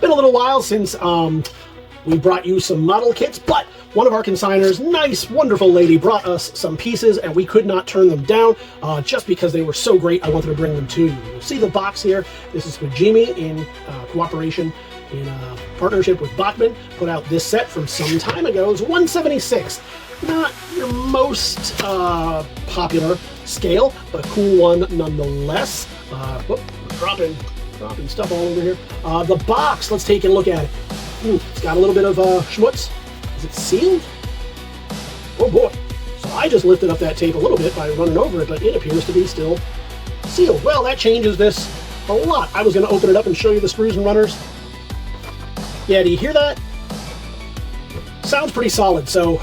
been a little while since we brought you some model kits, but one of our consigners, nice, wonderful lady, brought us some pieces, and we could not turn them down just because they were so great. I wanted to bring them to you. You'll see the box here. This is Fujimi in cooperation, in partnership with Bachmann, put out this set from some time ago. It's 1/76. Not your most popular scale, but a cool one nonetheless. Whoop, dropping stuff all over here. The box, let's take a look at it. It's got a little bit of schmutz. Is it sealed? Oh boy. So I just lifted up that tape a little bit by running over it, but it appears to be still sealed. Well, that changes this a lot. I was going to open it up and show you the screws and runners. Yeah, do you hear that? Sounds pretty solid. So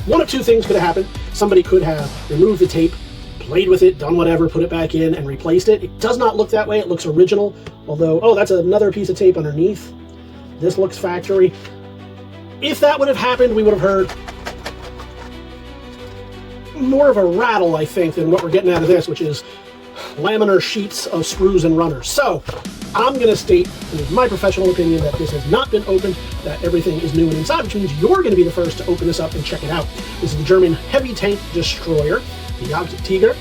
one of two things could have happened. Somebody could have removed the tape, played with it, done whatever, put it back in, and replaced it. It does not look that way. It looks original. Although, oh, that's another piece of tape underneath. This looks factory. If that would have happened, we would have heard more of a rattle, I think, than what we're getting out of this, which is laminar sheets of screws and runners. So I'm going to state, in my professional opinion, that this has not been opened, that everything is new and inside, which means you're going to be the first to open this up and check it out. This is the German heavy tank destroyer, the JagdTiger,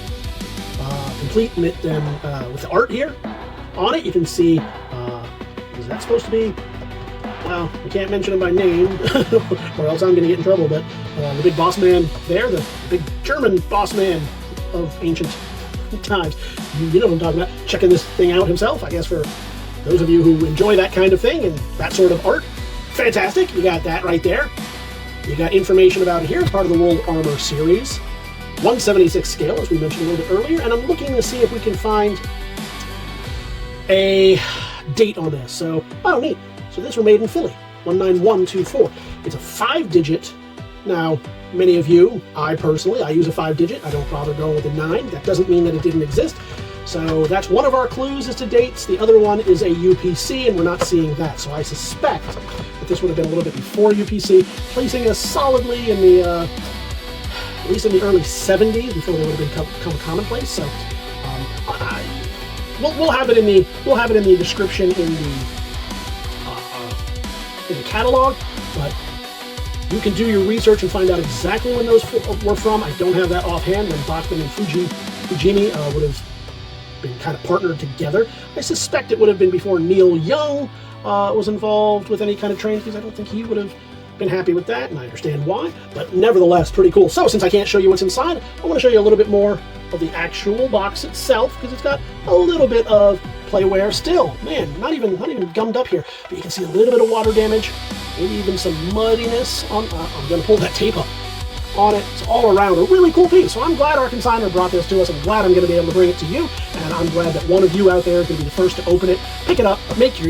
complete with the art here. On it, you can see, is that supposed to be? Well, we can't mention him by name, or else I'm going to get in trouble, but the big boss man there, the big German boss man of ancient times. You know what I'm talking about. Checking this thing out himself, I guess, for those of you who enjoy that kind of thing and that sort of art. Fantastic. You got that right there. You got information about it here. It's part of the World Armor series. 1/76 scale, as we mentioned a little bit earlier, and I'm looking to see if we can find a date on this. So, oh, neat. So this were made in Philly, 19124. It's a 5-digit. Now, many of you, I personally, I use a 5-digit. I don't bother going with a 9. That doesn't mean that it didn't exist. So that's one of our clues as to dates. The other one is a UPC, and we're not seeing that. So I suspect that this would have been a little bit before UPC, placing us solidly in the, at least in the early 70s, before they would have become commonplace. So we'll have it in the description in the catalog, but you can do your research and find out exactly when those were from. I don't have that offhand. When Bachmann and Fujimi would have been kind of partnered together. I suspect it would have been before Neil Young was involved with any kind of trains, because I don't think he would have been happy with that, and I understand why, but nevertheless, pretty cool. So since I can't show you what's inside, I want to show you a little bit more of the actual box itself, because it's got a little bit of playware still. Man, not even gummed up here, but you can see a little bit of water damage, maybe even some muddiness on, I'm going to pull that tape up on it. It's all around a really cool piece. So I'm glad our consignor brought this to us. I'm glad I'm going to be able to bring it to you, and I'm glad that one of you out there is going to be the first to open it, pick it up, make your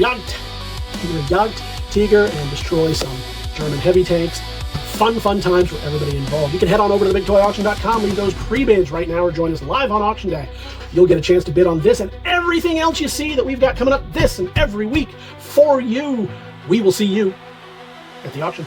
JagdTiger, and destroy some German heavy tanks. Fun times for everybody involved. You can head on over to TheBigToyAuction.com, leave those pre-bids right now, or join us live on auction day. You'll get a chance to bid on this and everything else you see that we've got coming up this and every week for you. We will see you at the auction.